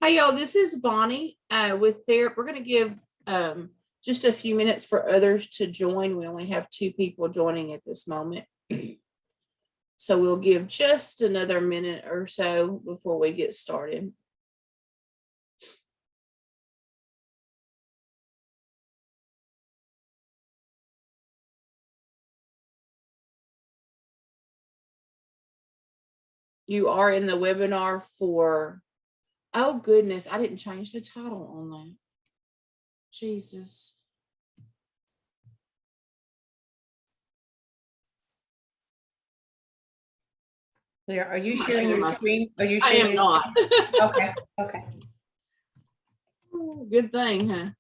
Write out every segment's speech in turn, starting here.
Hi, y'all. This is Bonnie with Therap. We're going to give just a few minutes for others to join. We only have 2 people joining at this moment. So we'll give just another minute or so before we get started. You are in the webinar for, oh goodness, I didn't change the title on that. Jesus. Are you sharing your screen? Are you I sharing? am not. Okay, okay. Good thing, huh?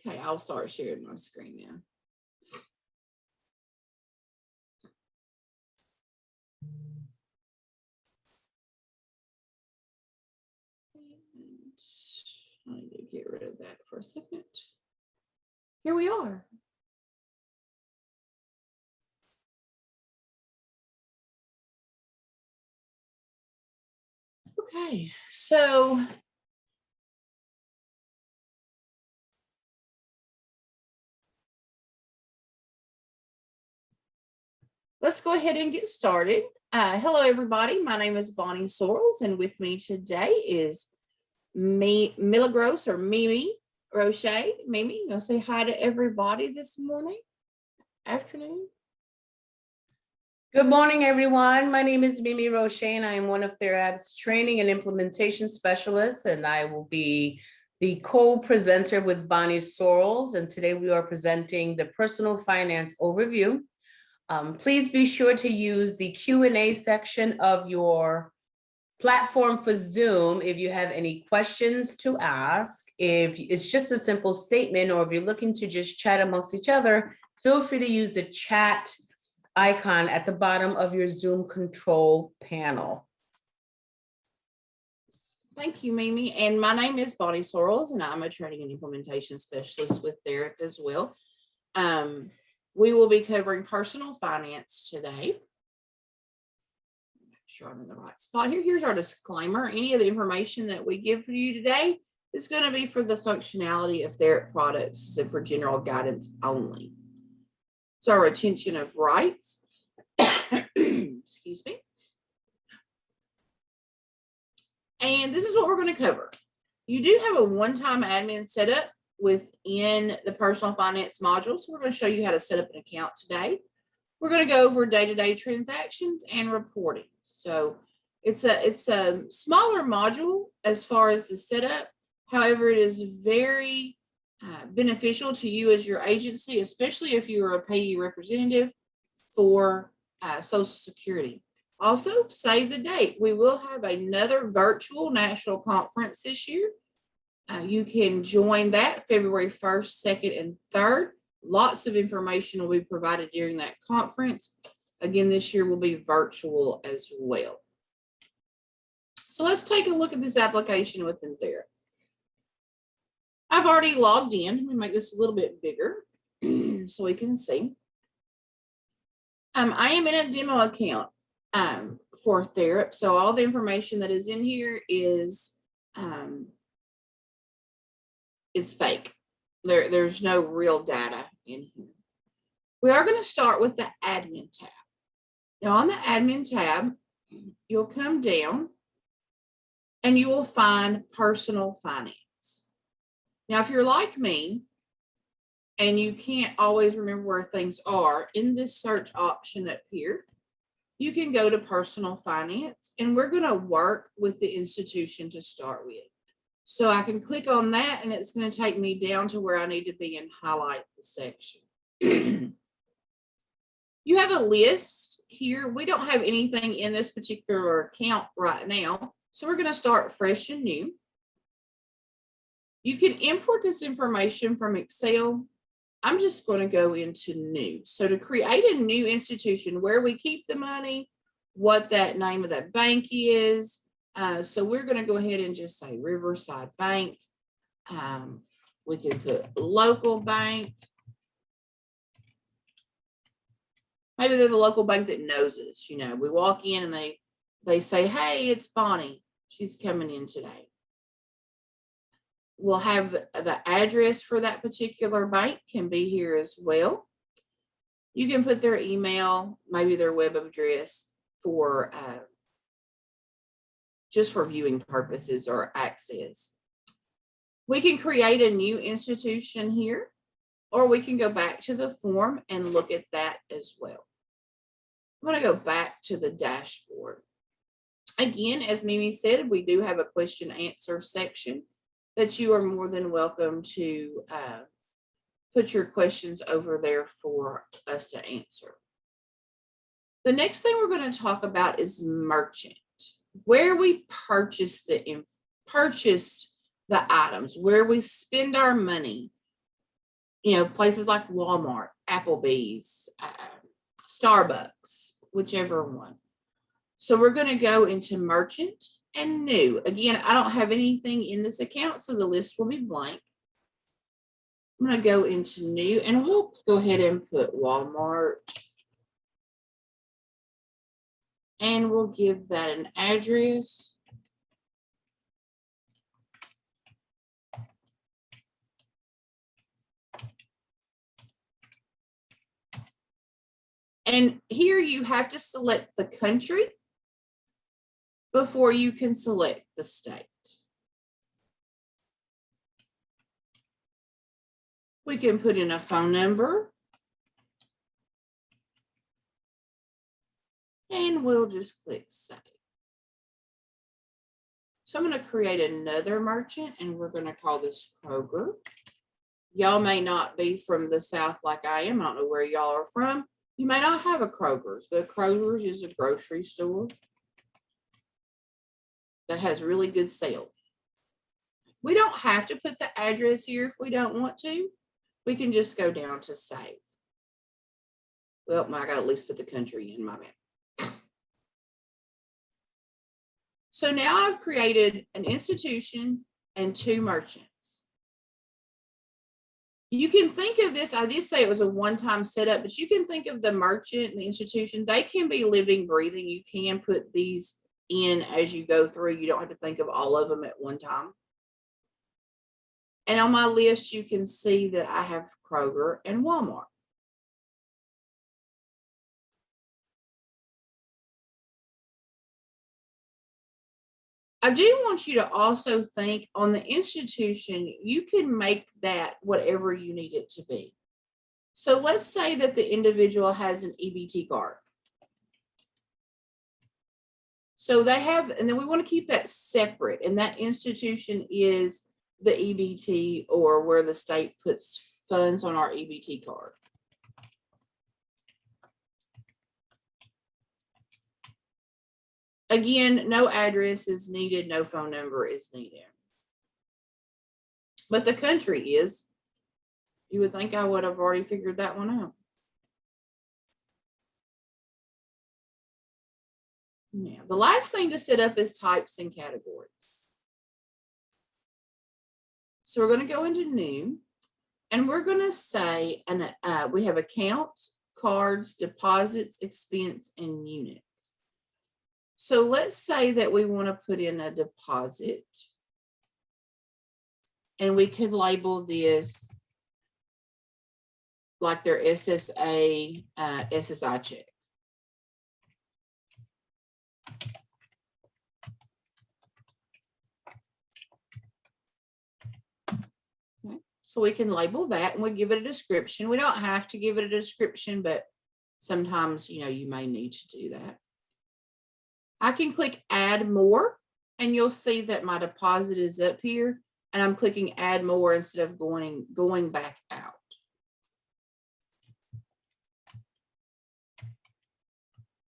Okay, I'll start sharing my screen now. I need to get rid of that for a second. Here we are. Okay, so let's go ahead and get started. Hello, everybody. My name is Bonnie Sorrells, and with me today is Milagros or Mimi Roche. Mimi, you want to say hi to everybody this morning, afternoon? Good morning, everyone. My name is Mimi Roche, and I am one of Therap's training and implementation specialists, and I will be the co-presenter with Bonnie Sorrells. And today we are presenting the personal finance overview. Please be sure to use the Q&A section of your platform for Zoom if you have any questions to ask. If it's just a simple statement, or if you're looking to just chat amongst each other, feel free to use the chat icon at the bottom of your Zoom control panel. Thank you, Mimi. And my name is Bonnie Sorrells, and I'm a training and implementation specialist with Therap as well. We will be covering personal finance today. Make sure I'm in the right spot here. Here's our disclaimer. Any of the information that we give for you today is going to be for the functionality of Therap products, so for general guidance only. So our retention of rights, excuse me. And this is what we're going to cover. You do have a one-time admin setup within the personal finance module. So we're going to show you how to set up an account today. We're going to go over day-to-day transactions and reporting. So it's a smaller module as far as the setup. However, it is very beneficial to you as your agency, especially if you are a payee representative for Social Security. Also, save the date. We will have another virtual national conference this year. You can join that February 1st, 2nd, and 3rd. Lots of information will be provided during that conference. Again, this year will be virtual as well. So let's take a look at this application within Therap. I've already logged in. Let me make this a little bit bigger so we can see. I am in a demo account for Therap. So all the information that is in here is fake. There's no real data in here. We are going to start with the admin tab. Now on the admin tab, you'll come down and you will find personal finance. Now, if you're like me and you can't always remember where things are, in this search option up here, you can go to personal finance, and we're going to work with the institution to start with. So I can click on that, and it's going to take me down to where I need to be and highlight the section. You have a list here. We don't have anything in this particular account right now, so we're going to start fresh and new. You can import this information from Excel. I'm just going to go into new. So to create a new institution where we keep the money, what that name of that bank is. So we're going to go ahead and just say Riverside Bank. We can put local bank. Maybe they're the local bank that knows us. You know, we walk in and they They say, hey, it's Bonnie. She's coming in today. We'll have the address for that particular bank can be here as well. You can put their email, maybe their web address for just for viewing purposes or access. We can create a new institution here, or we can go back to the form and look at that as well. I'm going to go back to the dashboard. Again, as Mimi said, we do have a question answer section that you are more than welcome to put your questions over there for us to answer. The next thing we're going to talk about is merchant, where we purchased the items, where we spend our money. You know, places like Walmart, Applebee's, Starbucks, whichever one. So we're going to go into merchant and new. Again, I don't have anything in this account, so the list will be blank. I'm going to go into new, and we'll go ahead and put Walmart. And we'll give that an address. And here you have to select the country before you can select the state. We can put in a phone number. And we'll just click save. So I'm going to create another merchant, and we're going to call this Kroger. Y'all may not be from the South like I am. I don't know where y'all are from. You may not have a Kroger's, but a Kroger's is a grocery store that has really good sales. We don't have to put the address here if we don't want to. We can just go down to save. Well, I got to at least put the country in, my bad. So now I've created an institution and two merchants. You can think of this, I did say it was a one-time setup, but you can think of the merchant and the institution. They can be living, breathing. You can put these in as you go through. You don't have to think of all of them at one time. And on my list, you can see that I have Kroger and Walmart. I do want you to also think on the institution, you can make that whatever you need it to be. So let's say that the individual has an EBT card. So they have, and then we want to keep that separate, and that institution is the EBT or where the state puts funds on our EBT card. Again, no address is needed, no phone number is needed. But the country is. You would think I would have already figured that one out. Now, the last thing to set up is types and categories. So we're going to go into new, and we're going to say, we have accounts, cards, deposits, expense, and units. So let's say that we want to put in a deposit, and we could label this like their SSA, SSI check. Okay. So we can label that, and we give it a description. We don't have to give it a description, but sometimes, you may need to do that. I can click add more, and you'll see that my deposit is up here, and I'm clicking add more instead of going back out.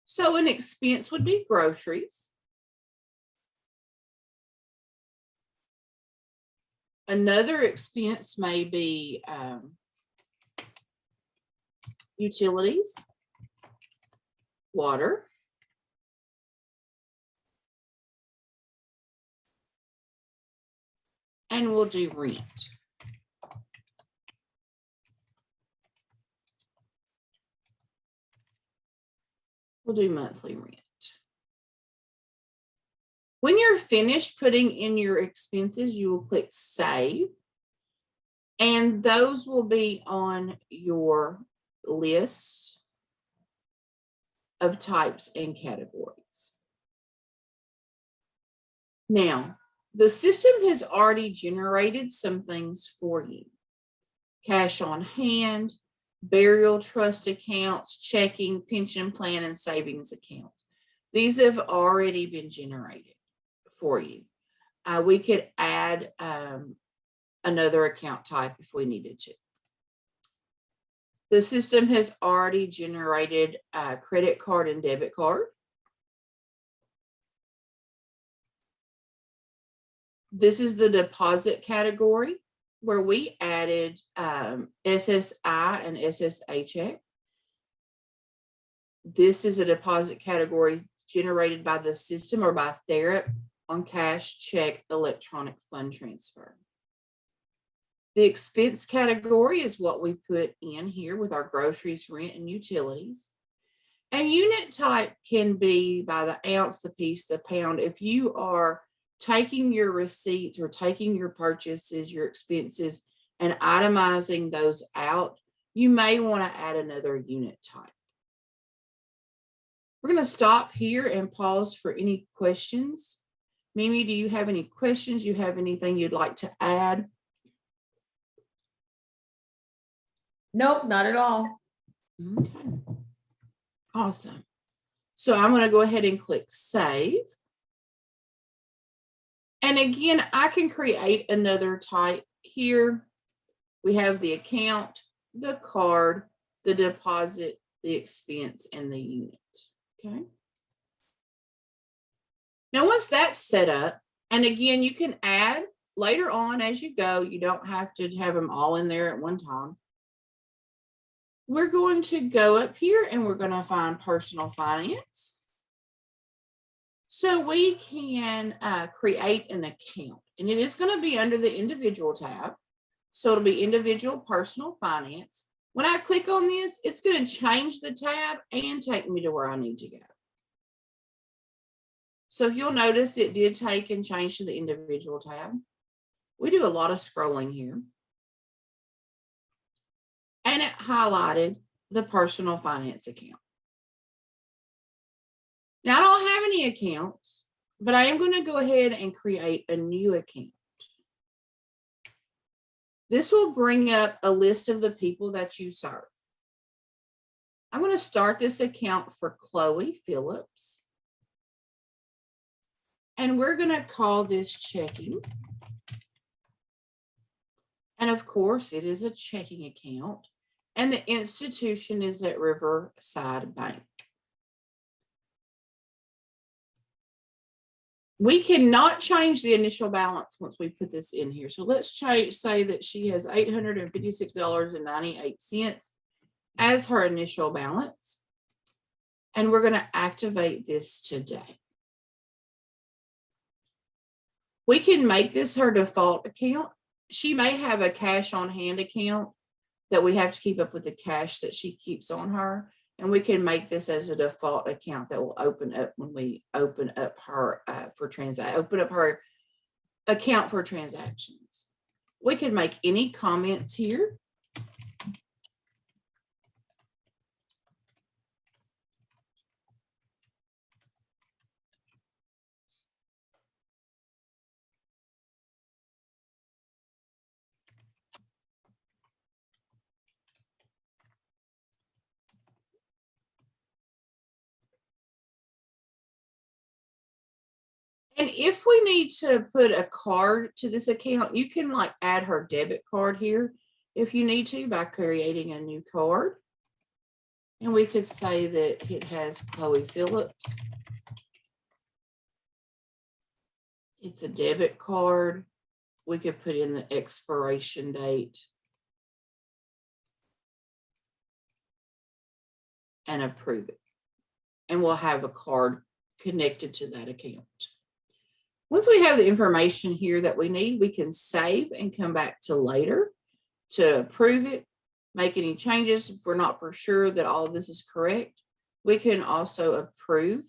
So an expense would be groceries. Another expense may be utilities, water, and we'll do rent. We'll do monthly rent. When you're finished putting in your expenses, you will click Save, and those will be on your list of types and categories. Now, the system has already generated some things for you. Cash on hand, burial trust accounts, checking, pension plan, and savings accounts. These have already been generated for you. We could add another account type if we needed to. The system has already generated a credit card and debit card. This is the deposit category where we added SSI and SSA check. This is a deposit category generated by the system or by Therap on cash, check, electronic fund transfer. The expense category is what we put in here with our groceries, rent, and utilities. And unit type can be by the ounce, the piece, the pound. If you are taking your receipts or taking your purchases, your expenses, and itemizing those out, you may want to add another unit type. We're going to stop here and pause for any questions. Mimi, do you have any questions? You have anything you'd like to add? Nope, not at all. Okay. Awesome. So I'm going to go ahead and click Save. And again, I can create another type here. We have the account, the card, the deposit, the expense, and the unit. Okay. Now, once that's set up, and again, you can add later on as you go. You don't have to have them all in there at one time. We're going to go up here and we're going to find personal finance. So we can create an account, and it is going to be under the individual tab. So it'll be individual personal finance. When I click on this, it's going to change the tab and take me to where I need to go. So if you'll notice, it did take and change to the individual tab. We do a lot of scrolling here. And it highlighted the personal finance account. Now, I don't have any accounts, but I am going to go ahead and create a new account. This will bring up a list of the people that you serve. I'm going to start this account for Chloe Phillips. And we're going to call this checking. And of course, it is a checking account. And the institution is at Riverside Bank. We cannot change the initial balance once we put this in here. So let's say that she has $856.98 as her initial balance. And we're going to activate this today. We can make this her default account. She may have a cash on hand account that we have to keep up with the cash that she keeps on her. And we can make this as a default account that will open up when we open up her open up her account for transactions. We can make any comments here. And if we need to put a card to this account, you can like add her debit card here if you need to by creating a new card. And we could say that it has Chloe Phillips. It's a debit card. We could put in the expiration date and approve it. And we'll have a card connected to that account. Once we have the information here that we need, we can save and come back to later to approve it, make any changes if we're not for sure that all of this is correct. We can also approve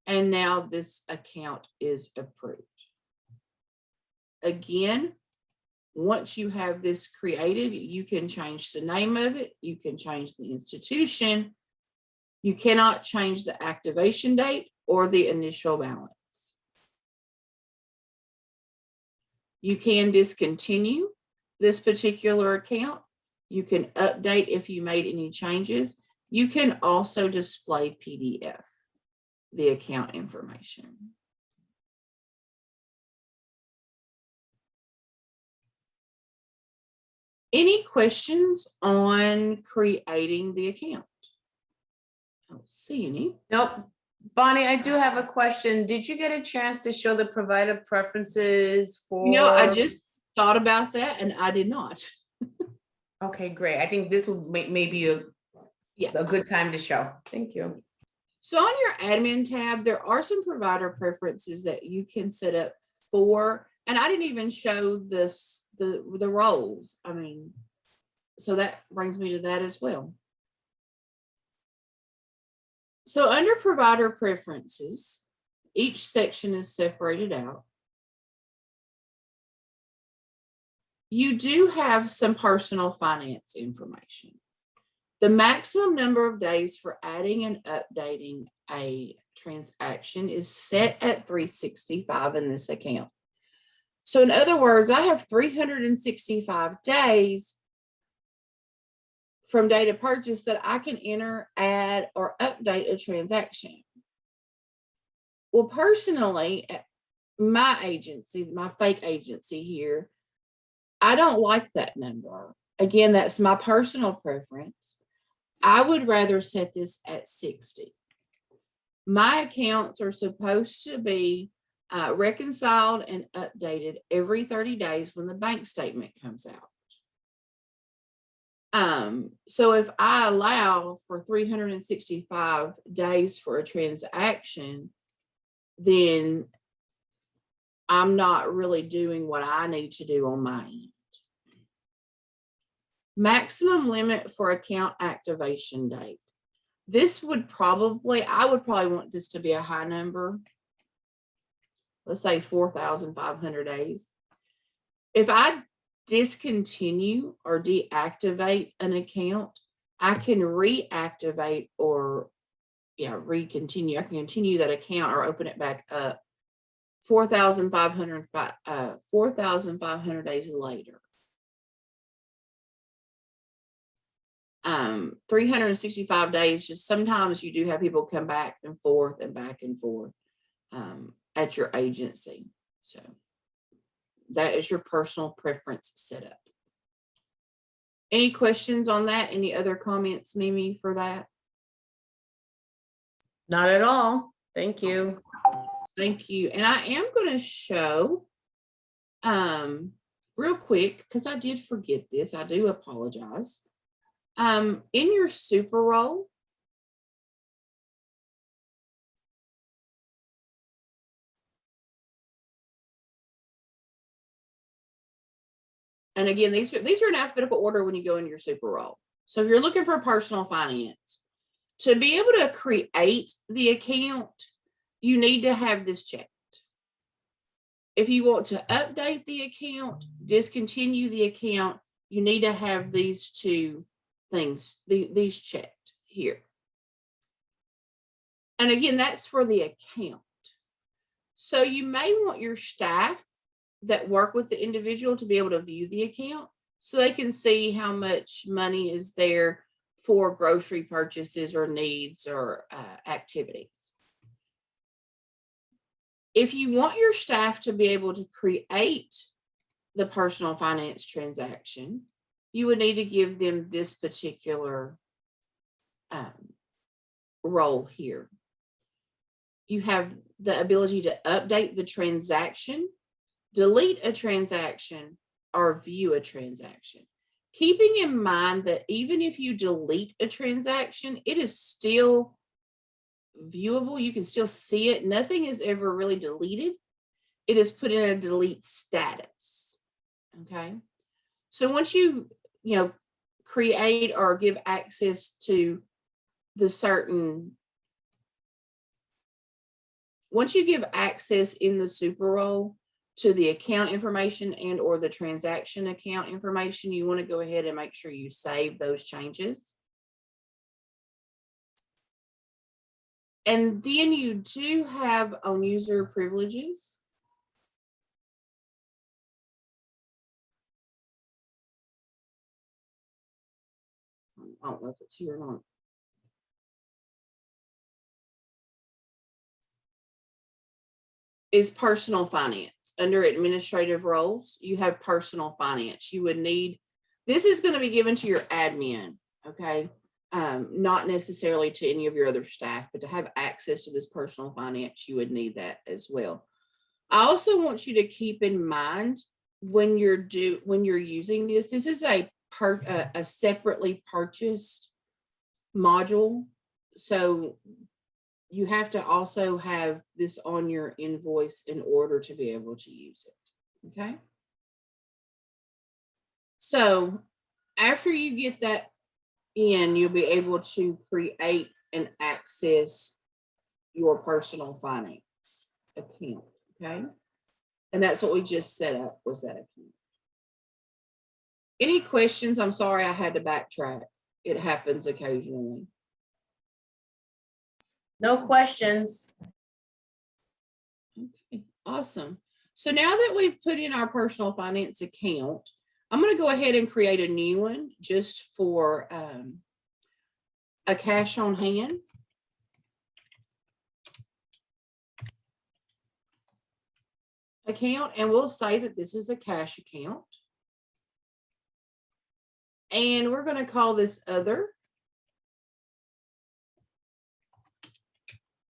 And now this account is approved. Again, once you have this created, you can change the name of it. You can change the institution. You cannot change the activation date or the initial balance. You can discontinue this particular account. You can update if you made any changes. You can also display PDF, the account information. Any questions on creating the account? I don't see any. Nope. Bonnie, I do have a question. Did you get a chance to show the provider preferences for? You know, I just thought about that and I did not. Okay, great. I think this would maybe a good time to show. Thank you. So on your admin tab, there are some provider preferences that you can set up for, and I didn't even show this, the roles. I mean, so that brings me to that as well. So under provider preferences, each section is separated out. You do have some personal finance information. The maximum number of days for adding and updating a transaction is set at 365 in this account. So in other words, I have 365 days from date of purchase that I can enter, add, or update a transaction. Well, personally, at my agency, my fake agency here, I don't like that number. Again, that's my personal preference. I would rather set this at 60. My accounts are supposed to be reconciled and updated every 30 days when the bank statement comes out. So if I allow for 365 days for a transaction, then I'm not really doing what I need to do on my end. Maximum limit for account activation date. This would probably, I would probably want this to be a high number. Let's say 4,500 days. If I discontinue or deactivate an account, I can reactivate or recontinue. I can continue that account or open it back up 4,500 days later. 365 days, just sometimes you do have people come back and forth at your agency. So that is your personal preference setup. Any questions on that? Any other comments, Mimi, for that? Not at all. Thank you. Thank you. And I am going to show real quick, because I did forget this. I do apologize. In your super role, and again, these are in alphabetical order when you go in your super role. So if you're looking for personal finance, to be able to create the account, you need to have this checked. If you want to update the account, discontinue the account, you need to have these two things, these checked here. And again, that's for the account. So you may want your staff that work with the individual to be able to view the account so they can see how much money is there for grocery purchases or needs or activities. If you want your staff to be able to create the personal finance transaction, you would need to give them this particular role here. You have the ability to update the transaction, delete a transaction, or view a transaction. Keeping in mind that even if you delete a transaction, it is still viewable. You can still see it. Nothing is ever really deleted. It is put in a delete status. Okay. So once you create or give access to the certain once you give access in the super role to the account information and or the transaction account information, you want to go ahead and make sure you save those changes. And then you do have on user privileges. I don't know if it's here or not. Is personal finance. Under administrative roles, you have personal finance. You would need, this is going to be given to your admin, okay? Not necessarily to any of your other staff, but to have access to this personal finance, you would need that as well. I also want you to keep in mind when you're using this is a separately purchased module. So you have to also have this on your invoice in order to be able to use it, okay? So after you get that in, you'll be able to create and access your personal finance account, okay? And that's what we just set up, was that account. Any questions? I'm sorry I had to backtrack. It happens occasionally. No questions. Okay, awesome. So now that we've put in our personal finance account, I'm going to go ahead and create a new one just for a cash on hand. Account, and we'll say that this is a cash account. And we're going to call this other.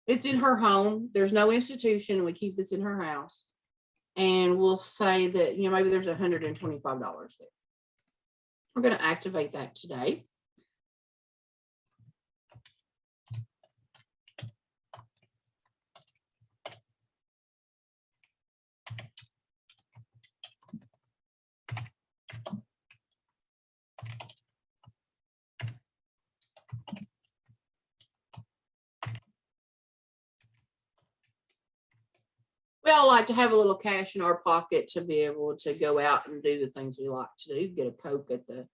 It's in her home. There's no institution. We keep this in her house. And we'll say that, you know, maybe there's $125 there. We're going to activate that today. We all like to have a little cash in our pocket to be able to go out and do the things we like to do. Get a Coke at the,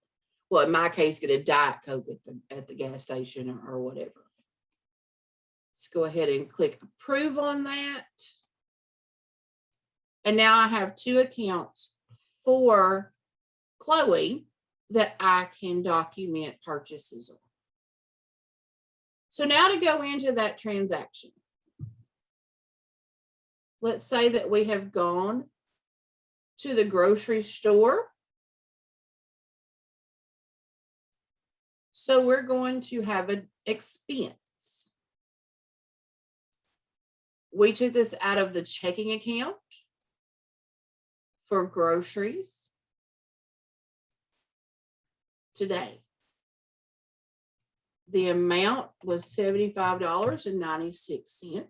well, in my case, get a Diet Coke at the gas station or whatever. Let's go ahead and click approve on that. And now I have two accounts for Chloe that I can document purchases on. So now to go into that transaction. Let's say that we have gone to the grocery store. So we're going to have an expense. We took this out of the checking account for groceries today. The amount was $75.96.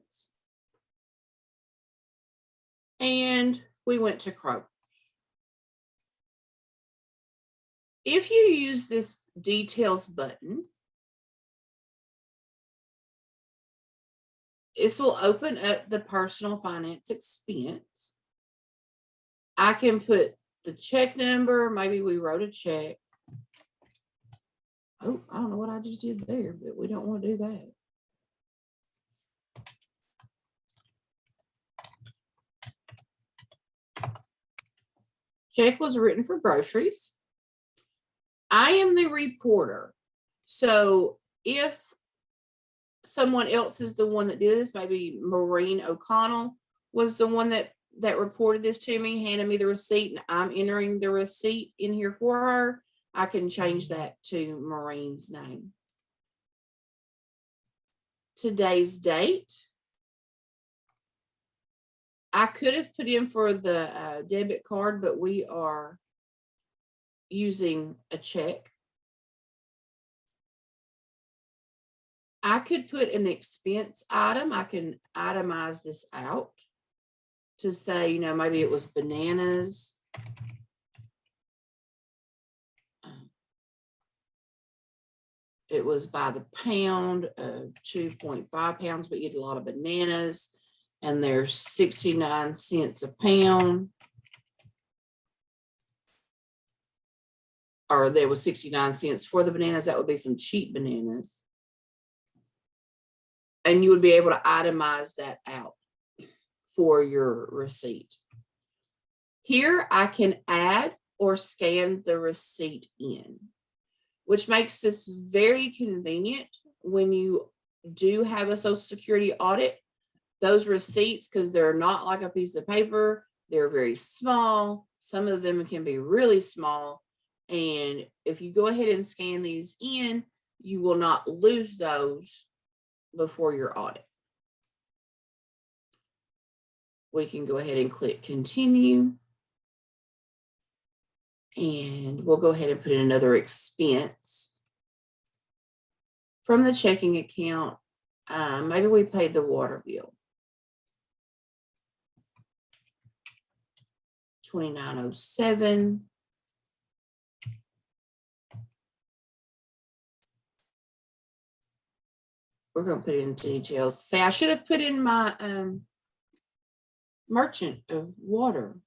And we went to Kroger. If you use this details button, this will open up the personal finance expense. I can put the check number. Maybe we wrote a check. Oh, I don't know what I just did there, but we don't want to do that. Check was written for groceries. I am the reporter. So if someone else is the one that did this, maybe Maureen O'Connell was the one that reported this to me, handed me the receipt, and I'm entering the receipt in here for her, I can change that to Maureen's name. Today's date. I could have put in for the debit card, but we are using a check. I could put an expense item. I can itemize this out to say, you know, maybe it was bananas. It was by the pound of 2.5 pounds, but you get a lot of bananas. and they're 69 cents a pound. Or there was 69 cents for the bananas. That would be some cheap bananas. And you would be able to itemize that out for your receipt. Here I can add or scan the receipt in, which makes this very convenient when you do have a Social Security audit. Those receipts, because they're not like a piece of paper, they're very small. Some of them can be really small. And if you go ahead and scan these in, you will not lose those before your audit. We can go ahead and click continue. And we'll go ahead and put in another expense from the checking account. Maybe we paid the water bill. $29.07. We're going to put in details. Say, I should have put in my merchant of water.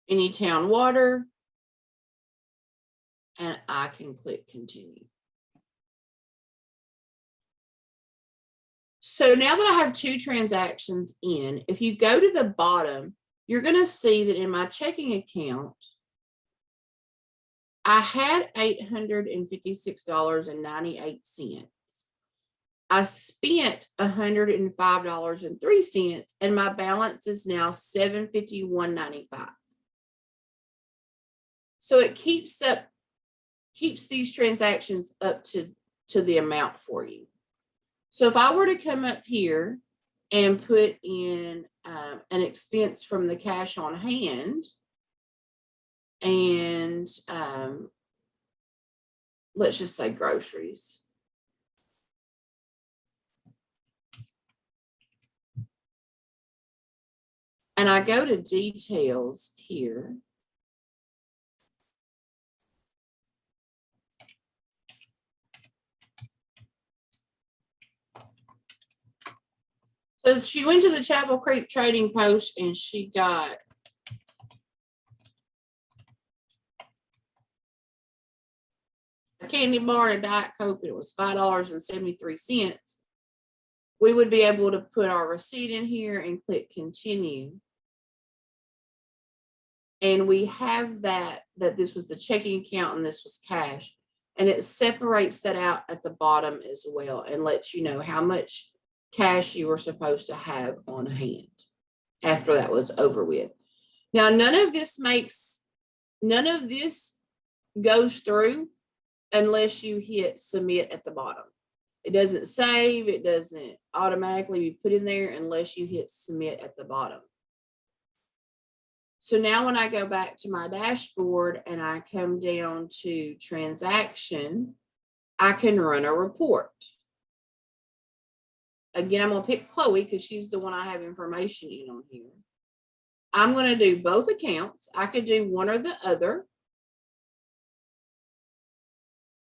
Anytown Water. And I can click continue. So now that I have two transactions in, if you go to the bottom, you're going to see that in my checking account, I had $856.98. I spent $105.03, and my balance is now $751.95. So it keeps these transactions up to the amount for you. So if I were to come up here and put in an expense from the cash on hand, and let's just say groceries. And I go to details here. So she went to the Chapel Creek Trading Post and she got a candy bar and a Diet Coke, and it was $5.73. We would be able to put our receipt in here and click continue. And we have that this was the checking account and this was cash. And it separates that out at the bottom as well and lets you know how much cash you were supposed to have on hand after that was over with. Now, none of this goes through unless you hit submit at the bottom. It doesn't save, it doesn't automatically be put in there unless you hit submit at the bottom. So now when I go back to my dashboard and I come down to transaction, I can run a report. Again, I'm going to pick Chloe because she's the one I have information in on here. I'm going to do both accounts. I could do one or the other.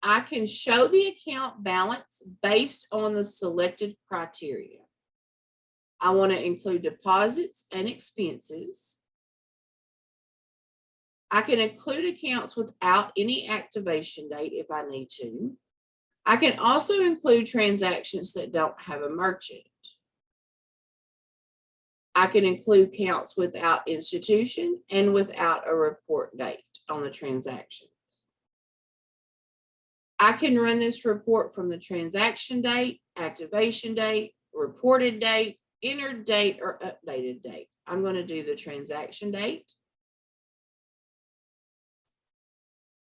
I can show the account balance based on the selected criteria. I want to include deposits and expenses. I can include accounts without any activation date if I need to. I can also include transactions that don't have a merchant. I can include accounts without institution and without a report date on the transactions. I can run this report from the transaction date, activation date, reported date, entered date, or updated date. I'm going to do the transaction date.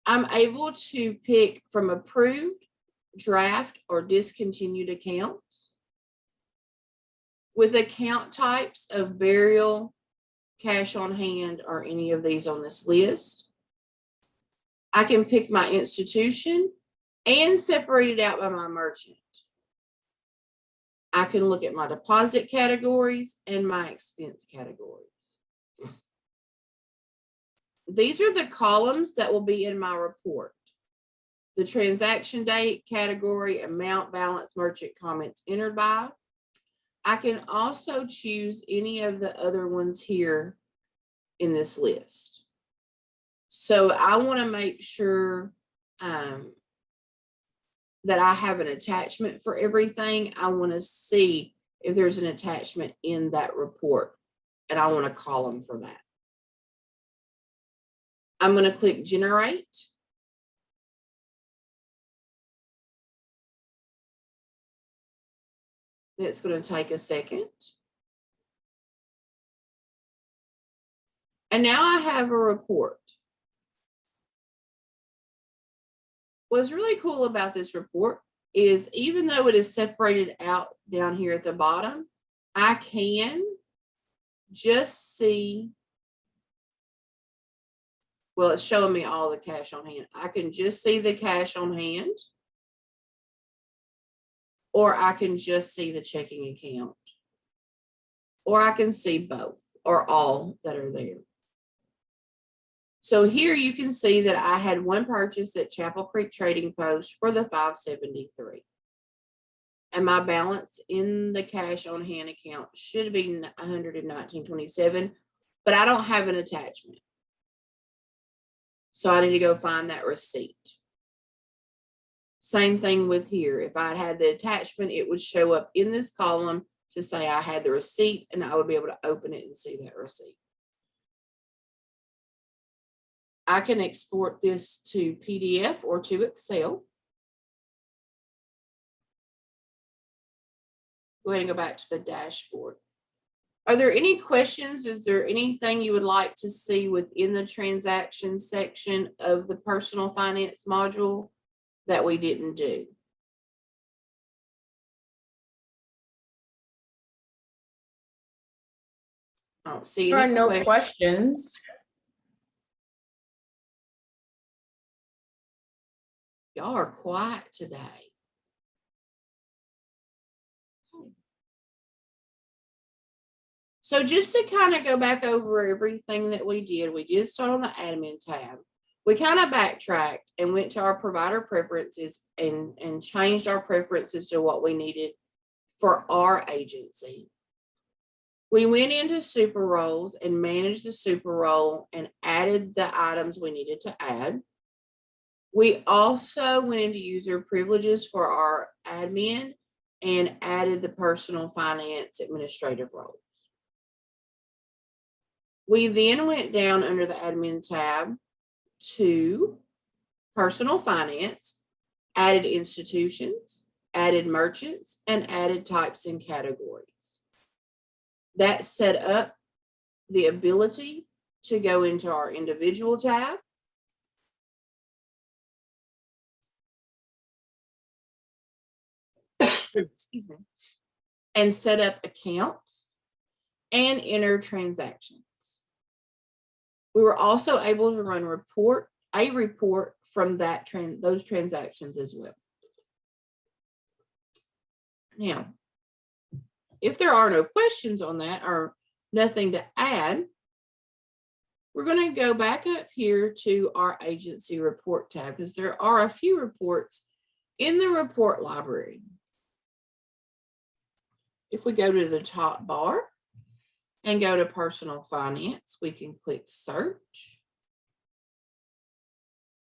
I'm able to pick from approved, draft, or discontinued accounts with account types of burial, cash on hand, or any of these on this list. I can pick my institution and separate it out by my merchant. I can look at my deposit categories and my expense categories. These are the columns that will be in my report. the transaction date, category, amount, balance, merchant, comments entered by. I can also choose any of the other ones here in this list. So I want to make sure that I have an attachment for everything. I want to see if there's an attachment in that report, and I want a column for that. I'm going to click generate. It's going to take a second. And now I have a report. What's really cool about this report is even though it is separated out down here at the bottom, I can just see, well, it's showing me all the cash on hand. I can just see the cash on hand, or I can just see the checking account, or I can see both or all that are there. So here you can see that I had one purchase at Chapel Creek Trading Post for the $573. And my balance in the cash on hand account should be $119.27, but I don't have an attachment. So I need to go find that receipt. Same thing with here. If I had the attachment, it would show up in this column to say I had the receipt, and I would be able to open it and see that receipt. I can export this to PDF or to Excel. Go ahead and go back to the dashboard. Are there any questions? Is there anything you would like to see within the transactions section of the personal finance module that we didn't do? I don't see There are any no questions. Y'all are quiet today. So just to kind of go back over everything that we did start on the admin tab. We kind of backtracked and went to our provider preferences and changed our preferences to what we needed for our agency. We went into super roles and managed the super role and added the items we needed to add. We also went into user privileges for our admin and added the personal finance administrative roles. We then went down under the admin tab to personal finance, added institutions, added merchants, and added types and categories. That set up the ability to go into our individual tab. Excuse me, and set up accounts and enter transactions. We were also able to run a report from those transactions as well. Now, if there are no questions on that or nothing to add, we're going to go back up here to our agency report tab because there are a few reports in the report library. If we go to the top bar and go to personal finance, we can click search.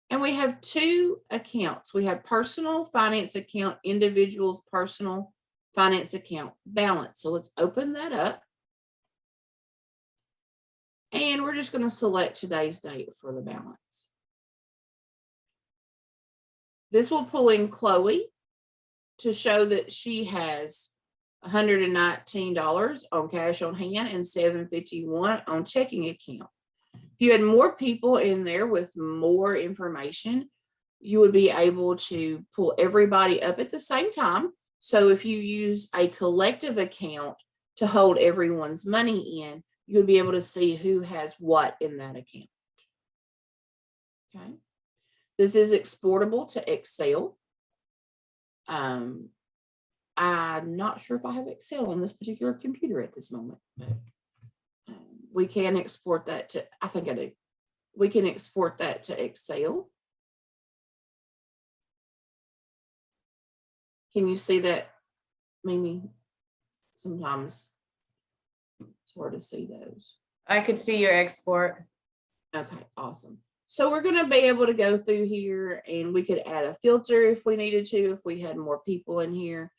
And we have two accounts. We have personal finance account, individuals, personal finance account balance. So let's open that up. And we're just going to select today's date for the balance. This will pull in Chloe to show that she has $119 on cash on hand and $751 on checking account. If you had more people in there with more information, you would be able to pull everybody up at the same time. So if you use a collective account to hold everyone's money in, you'll be able to see who has what in that account. Okay. This is exportable to Excel. I'm not sure if I have Excel on this particular computer at this moment, but we can export that to, I think I do. We can export that to Excel. Can you see that, Mimi? Sometimes it's hard to see those. I could see your export. Okay, awesome. So we're going to be able to go through here, and we could add a filter if we needed to, if we had more people in here.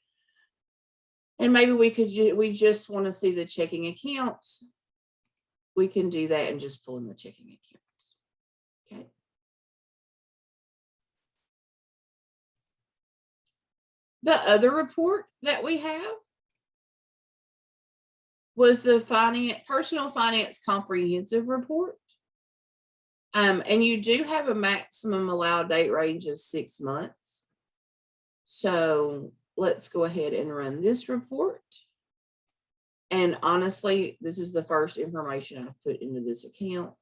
And maybe we could, we just want to see the checking accounts. We can do that and just pull in the checking accounts. Okay. The other report that we have was the personal finance comprehensive report. And you do have a maximum allowed date range of 6 months. So let's go ahead and run this report. And honestly, this is the first information I've put into this account.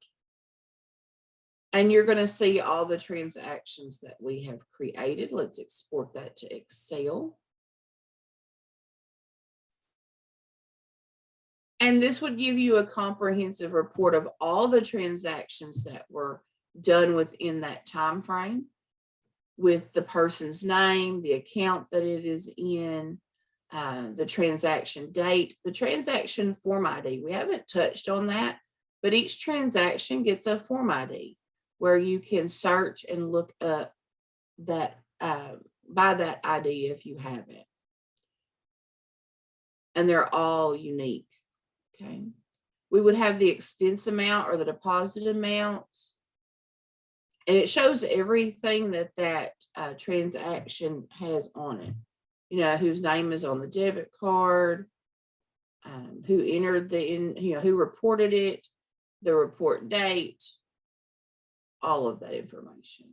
And you're going to see all the transactions that we have created. Let's export that to Excel. And this would give you a comprehensive report of all the transactions that were done within that time frame, with the person's name, the account that it is in, the transaction date, the transaction form ID. We haven't touched on that, but each transaction gets a form ID where you can search and look up that by that ID if you have it. And they're all unique. Okay. We would have the expense amount or the deposit amount. And it shows everything that transaction has on it. You know, whose name is on the debit card, who entered who reported it, the report date, all of that information.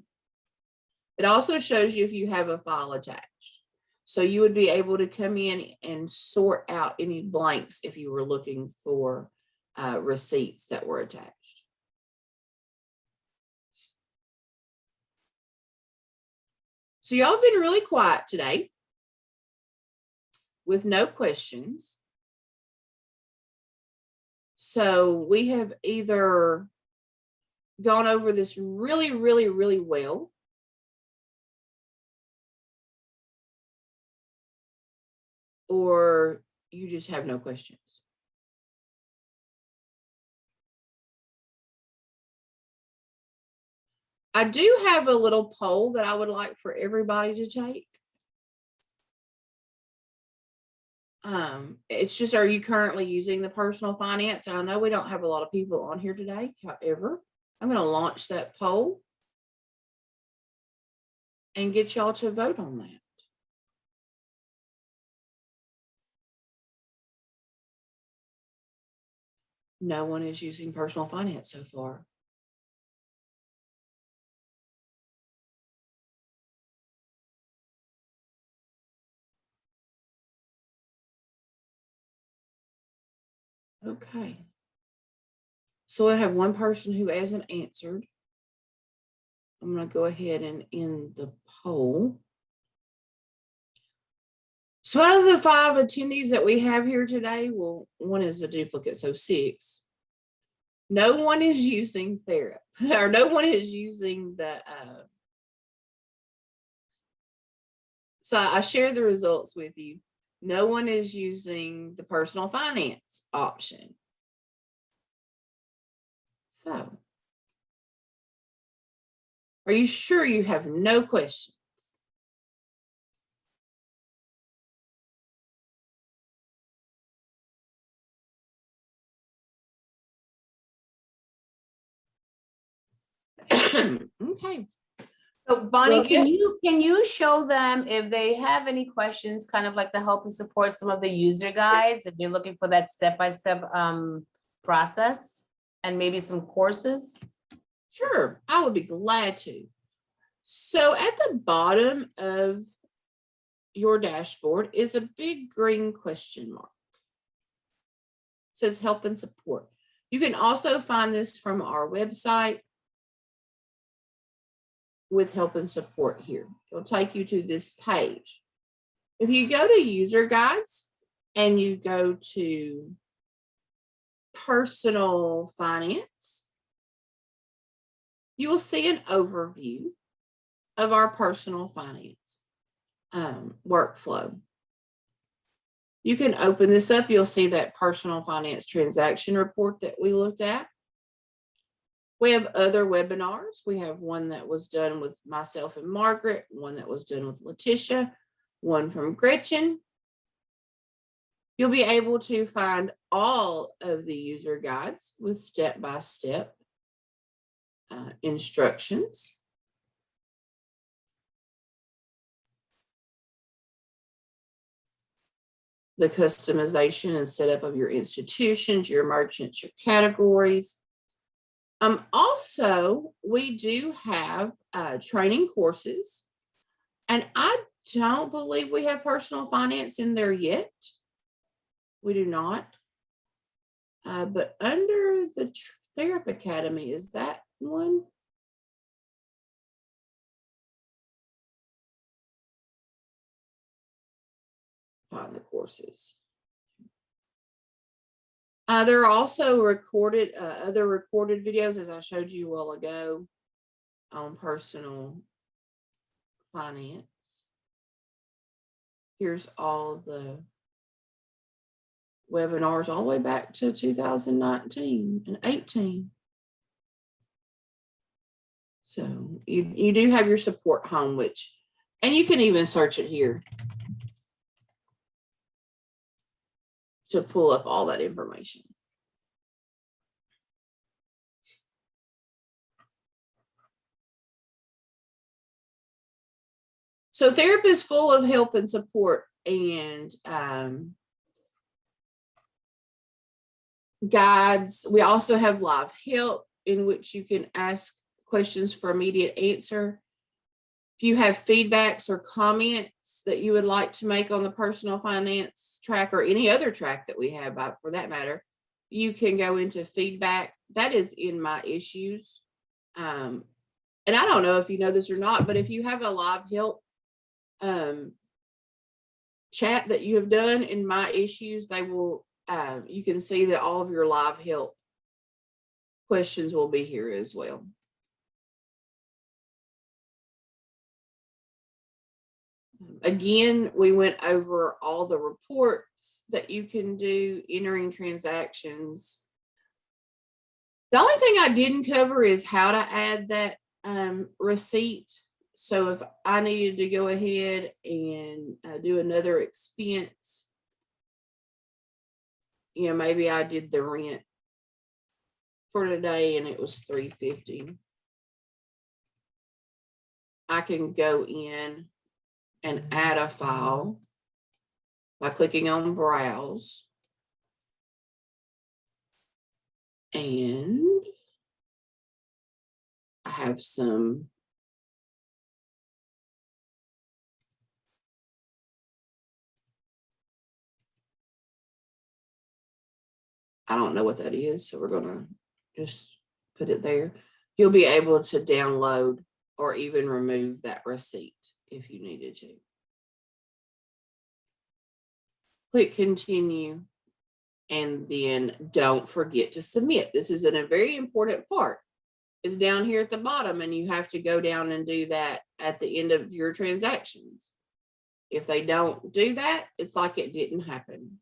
It also shows you if you have a file attached. So you would be able to come in and sort out any blanks if you were looking for receipts that were attached. So y'all have been really quiet today with no questions. So we have either gone over this really, really, really well, or you just have no questions. I do have a little poll that I would like for everybody to take. It's just, are you currently using the personal finance? And I know we don't have a lot of people on here today. However, I'm going to launch that poll and get y'all to vote on that. No one is using personal finance so far. Okay. So I have one person who hasn't answered. I'm going to go ahead and end the poll. So out of the 5 attendees that we have here today, well, one is a duplicate, so 6. No one is using Therap, or no one is using the, so I share the results with you. No one is using the personal finance option. So, are you sure you have no questions? Okay. So Bonnie, Well, can you show them if they have any questions, kind of like to help and support some of the user guides, if you're looking for that step-by-step process and maybe some courses? Sure, I would be glad to. So at the bottom of your dashboard is a big green question mark. It says help and support. You can also find this from our website with help and support here. It'll take you to this page. If you go to user guides and you go to personal finance, you will see an overview of our personal finance. workflow. You can open this up. You'll see that personal finance transaction report that we looked at. We have other webinars. We have one that was done with myself and Margaret, one that was done with Letitia, one from Gretchen. You'll be able to find all of the user guides with step-by-step instructions. The customization and setup of your institutions, your merchants, your categories. Also, we do have training courses, and I don't believe we have personal finance in there yet. We do not. But under the Therap Academy, is that one? Find the courses. There are also recorded, other recorded videos, as I showed you a while ago, on personal finance. Here's all the webinars all the way back to 2019 and 18. So you do have your support home, and you can even search it here to pull up all that information. So Therap is full of help and support and guides. We also have live help in which you can ask questions for immediate answer. If you have feedbacks or comments that you would like to make on the personal finance track or any other track that we have, for that matter, you can go into feedback. That is in my issues. And I don't know if you know this or not, but if you have a live help chat that you have done in my issues, they will, you can see that all of your live help questions will be here as well. Again, we went over all the reports that you can do, entering transactions. The only thing I didn't cover is how to add that receipt. So if I needed to go ahead and do another expense, maybe I did the rent for today and it was $350. I can go in and add a file by clicking on Browse. And I have some I don't know what that is, so we're going to just put it there. You'll be able to download or even remove that receipt if you needed to. Click continue, and then don't forget to submit. This is a very important part. It's down here at the bottom, and you have to go down and do that at the end of your transactions. If they don't do that, it's like it didn't happen.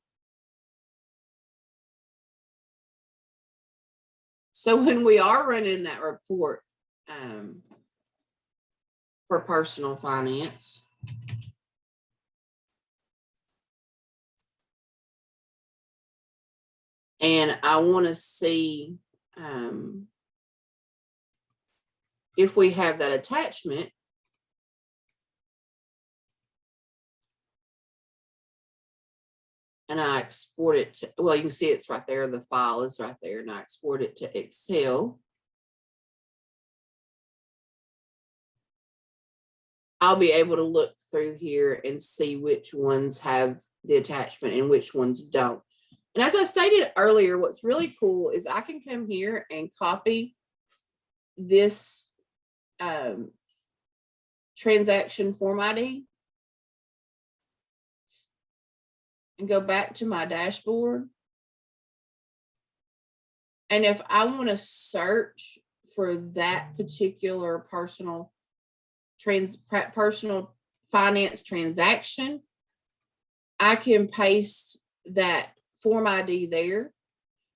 So when we are running that report for personal finance, and I want to see if we have that attachment, and I export it to, well, you can see it's right there. The file is right there, and I export it to Excel. I'll be able to look through here and see which ones have the attachment and which ones don't. And as I stated earlier, what's really cool is I can come here and copy this transaction form ID and go back to my dashboard. And if I want to search for that particular personal finance transaction, I can paste that form ID there,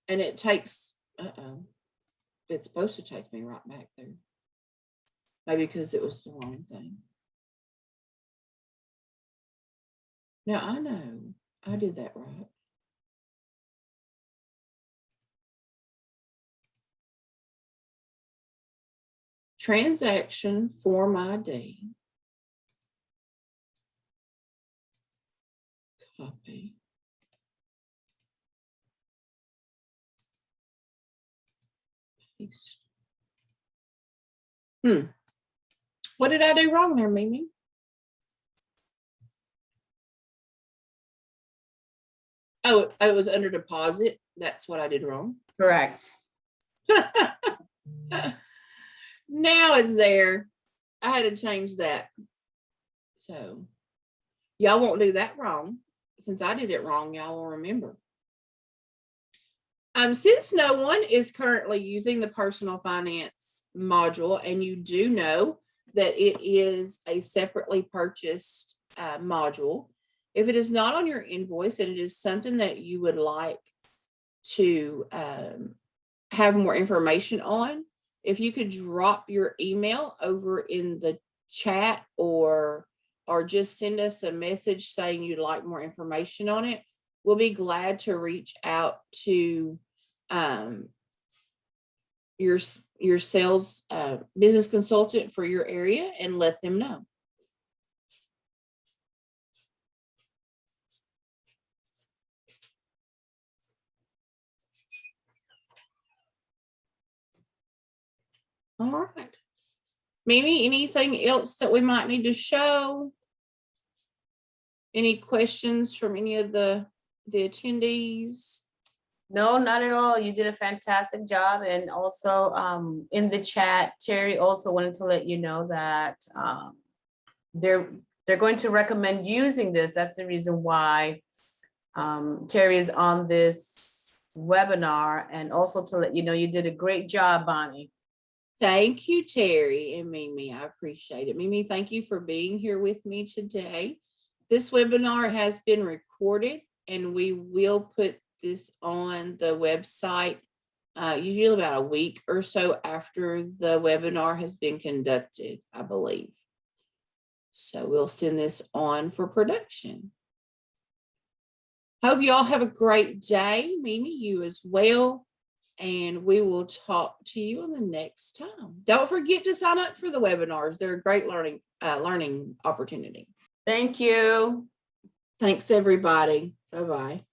and it takes, it's supposed to take me right back there. Maybe because it was the wrong thing. Now I know I did that right. Transaction form ID. Copy. Paste. What did I do wrong there, Mimi? Oh, it was under deposit. That's what I did wrong. Correct. Now it's there. I had to change that. So y'all won't do that wrong. Since I did it wrong, y'all will remember. Since no one is currently using the personal finance module, and you do know that it is a separately purchased module, if it is not on your invoice and it is something that you would like to have more information on, if you could drop your email over in the chat or just send us a message saying you'd like more information on it, we'll be glad to reach out to your sales business consultant for your area and let them know. All right. Mimi, anything else that we might need to show? Any questions from any of the attendees? No, not at all. You did a fantastic job. And also in the chat, Terry also wanted to let you know that they're going to recommend using this. That's the reason why Terry is on this webinar, and also to let you know you did a great job, Bonnie. Thank you, Terry and Mimi. I appreciate it. Mimi, thank you for being here with me today. This webinar has been recorded, and we will put this on the website usually about a week or so after the webinar has been conducted, I believe. So we'll send this on for production. Hope you all have a great day. Mimi, you as well. And we will talk to you on the next time. Don't forget to sign up for the webinars. They're a great learning opportunity. Thank you. Thanks, everybody. Bye-bye.